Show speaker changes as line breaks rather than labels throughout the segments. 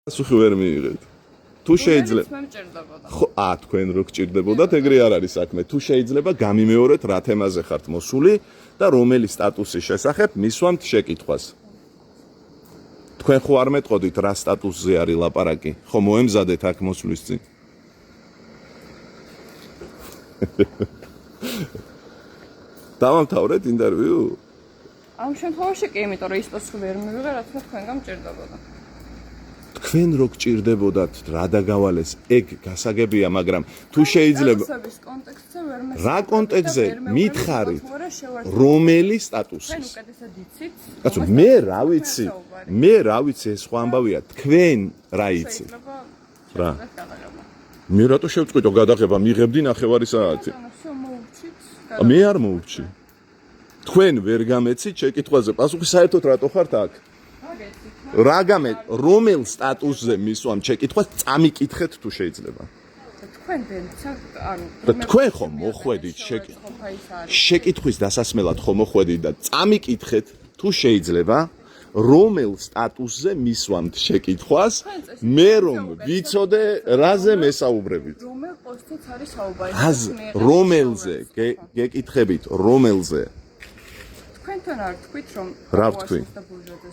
პასუხი ვერ მიიღეთ. თუ შეიძლება ხო, თქვენ რო გჭირდებოდათ, ეგრე არ არის საქმე. თუ შეიძლება გამიმეორეთ რა თემაზე ხართ მოსული და რომელი სტატუსის შესახებ მისვამთ შეკითხვას. თქვენ ხო არ მეტყოდით რა სტატუსზე არის ლაპარაკი? ხო მოემზადეთ აქ მოსვლის წინ. დავამთავრეთ ინტერვიუ?
ამ შემთხვევაში კი, იმიტომ რომ ის პასუხი ვერ მივიღე, რაც თქვენგან მჭირდებოდა.
თქვენ რო გჭირდებოდათ რა დაგავალეს, ეგ გასაგებია, მაგრამ თუ შეიძლება
კონტექსტზე ვერ მე
რა კონტექსტზე მითხარით რომელი სტატუსის?
თქვენ უკეთესად იცით.
კაცო, მე რა ვიცი, ეს სხვა ამბავია. თქვენ რა იცით? რა? მე რატო შევწყვიტო გადაღება, მიღებდი 9 საათი. მე არ მოვურჩი. თქვენ ვერ გამეცით შეკითხვაზე პასუხი, საერთოდ რატო ხართ აქ? რა გამეთ, რომელ სტატუსზე მისვამ შეკითხვას, წამიკითხეთ თუ შეიძლება. თქვენ ხომ მოხვედით შეკითხვის დასასმელად ხომ მოხვედით და წამიკითხეთ თუ შეიძლება, რომელ სტატუსზე მისვამთ შეკითხვას, მე რომ ვიცოდე რაზე მესაუბრებით.
რომელ პოსტიც არის საუბარი?
რომელზე გეკითხებით, რომელზე?
თქვენ არ თქვით რომ
რა ვთქვი?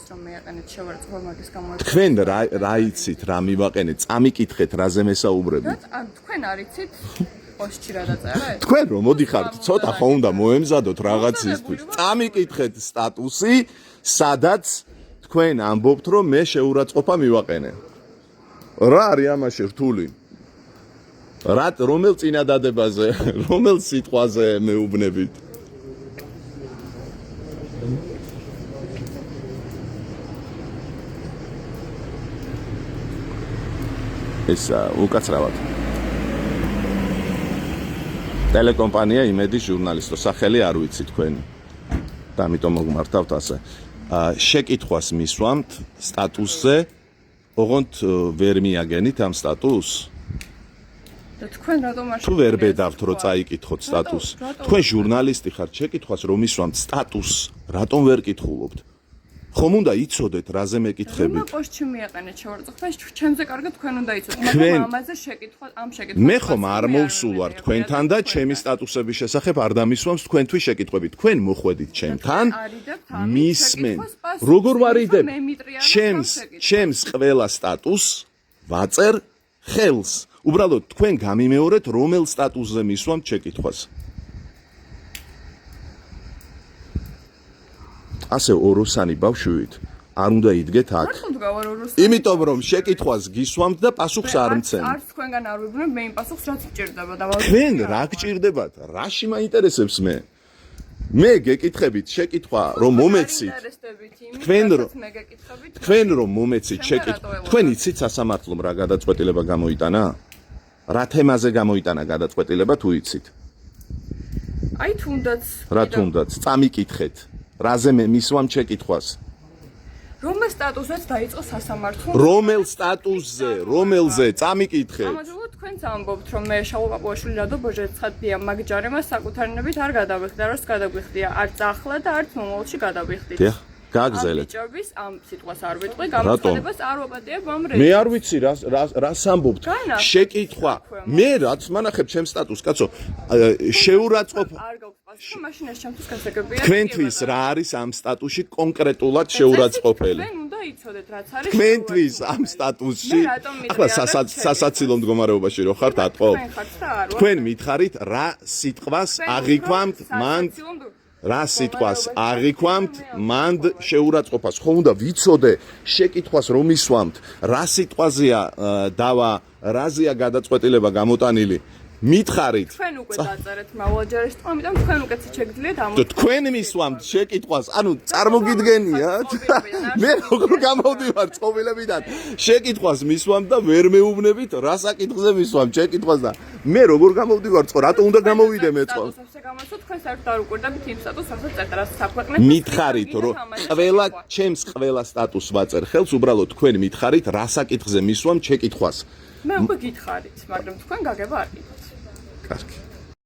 რომ მეაყენეთ შევარწყვა მაგის გამო.
თქვენ რა იცით, რა მივაყენეთ, წამიკითხეთ რაზე მესაუბრებით.
თქვენ არ იცით პოსტში რა დაწერა?
თქვენ რომ მოდიხართ, ცოტა ხო უნდა მოემზადოთ რაღაცისთვის. წამიკითხეთ სტატუსი, სადაც თქვენ ამბობთ რომ მე შეურაცხყოფა მივაყენე. რა არის ამაში რთული? რომელ წინადადებაზე, რომელ სიტყვაზე მეუბნებით? ეს უკაცრავად. ტელეკომპანია იმედი ჟურნალისტო, სახელი არ ვიცი თქვენი. და ამიტომ მოგმართავთ ასე. შეკითხვას მისვამთ სტატუსზე, ოღონდ ვერ მიაგენით ამ სტატუსს?
და თქვენ რატომ არ
თუ ვერ ბედავთ რომ წაიკითხოთ სტატუსს? თქვენ ჟურნალისტი ხართ, შეკითხვას რომ მისვამთ სტატუსს, რატომ ვერ კითხულობთ? ხომ უნდა იცოდეთ რაზე მეკითხებით?
რომელ პოსტში მიაყენეთ შევარწყვა? ჩემზე კარგად თქვენ უნდა იცოდეთ, მაგრამ ამაზე შეკითხვა, ამ შეკითხვას
მე ხომ არ მოვსულ ვარ თქვენთან და ჩემი სტატუსების შესახებ არ დამისვამს თქვენთვის შეკითხვები. თქვენ მოხვედით ჩემთან, მისმენ. როგორ ვარიდებ? ჩემს ყველა სტატუსს ვაწერ ხელს. უბრალოდ თქვენ გამიმეორეთ რომელ სტატუსზე მისვამთ შეკითხვას. ასე ოროსანი ბავშვით არ უნდა იდგეთ აქ. იმიტომ რომ შეკითხვას გისვამთ და პასუხს არ მცემთ.
არც თქვენგან არ ვიბნებ მე იმ პასუხს რაც მჭირდება და
თქვენ რა გჭირდებათ? რაში მაინტერესებს მე? მე გეკითხებით შეკითხვა რომ მომეცით. თქვენ რომ მომეცით შეკითხვა. თქვენ იცით სასამართლომ რა გადაწყვეტილება გამოიტანა? რა თემაზე გამოიტანა გადაწყვეტილება თუ იცით?
აი თუნდაც.
რა თუნდაც? წამიკითხეთ. რაზე მე მისვამ შეკითხვას?
რომელ სტატუსზეც დაიწყო სასამართლო?
რომელ სტატუსზე, რომელზე წამიკითხეთ?
ამაზე თქვენც ამბობთ რომ მე შაუყაპუაშვილი რადო ბოჟეცხადია მაგ ჯარემას საკუთარნებით არ გადავიხდი, არც გადაგვიხდია, არც ახლა და არც მომავალში გადავიხდით.
გაგზელეთ.
ამ სიტყვას არ ვიტყვი, გამოცხადებას არ ვაპატიებ ამ რეჟიმს.
მე არ ვიცი რას ამბობთ. შეკითხვა. მე რაც მანახებ ჩემს სტატუსს, კაცო, შეურაცხყოფა.
არ გაქვს პასუხი, მაშინ ეს ჩემთვის გასაგებია.
თქვენთვის რა არის ამ სტატუსში კონკრეტულად შეურაცხყოფელი?
თქვენ უნდა იცოდეთ რაც არის.
თქვენთვის ამ სტატუსში ახლა სასაცილო მდგომარეობაში რო ხართ ატყობ. თქვენ მითხარით რა სიტყვას აღიქვამთ მანდ რა სიტყვას აღიქვამთ მანდ შეურაცხყოფას. ხო უნდა ვიცოდე შეკითხვას რომ ისვამთ რა სიტყვაზეა დავა, რაზეა გადაწყვეტილება გამოტანილი. მითხარით
თქვენ უკვე დაწერეთ მრავალჯერ ეს თქმა, ამიტომ თქვენ უკეთესად შეგძლიეთ ამ.
თქვენ მისვამთ შეკითხვას, ანუ წარმოგიდგენიათ? მე როგორ გამოვდივარ წყობილებიდან? შეკითხვას მისვამთ და ვერ მეუბნებით რა საკითხზე მისვამთ შეკითხვას და მე როგორ გამოვდივარ წყო? რატო უნდა გამოვიდე მე წყო?
თქვენ საერთოდ არ უკვირდებით იმ სტატუსს, რასაც წერდა საქვეყნეთ.
მითხარით რომ ჩემს ყველა სტატუსს ვაწერ ხელს, უბრალოდ თქვენ მითხარით რა საკითხზე მისვამთ შეკითხვას.
მე უკვე გითხარით, მაგრამ თქვენ გაგება არ გითხარით.
კარგი.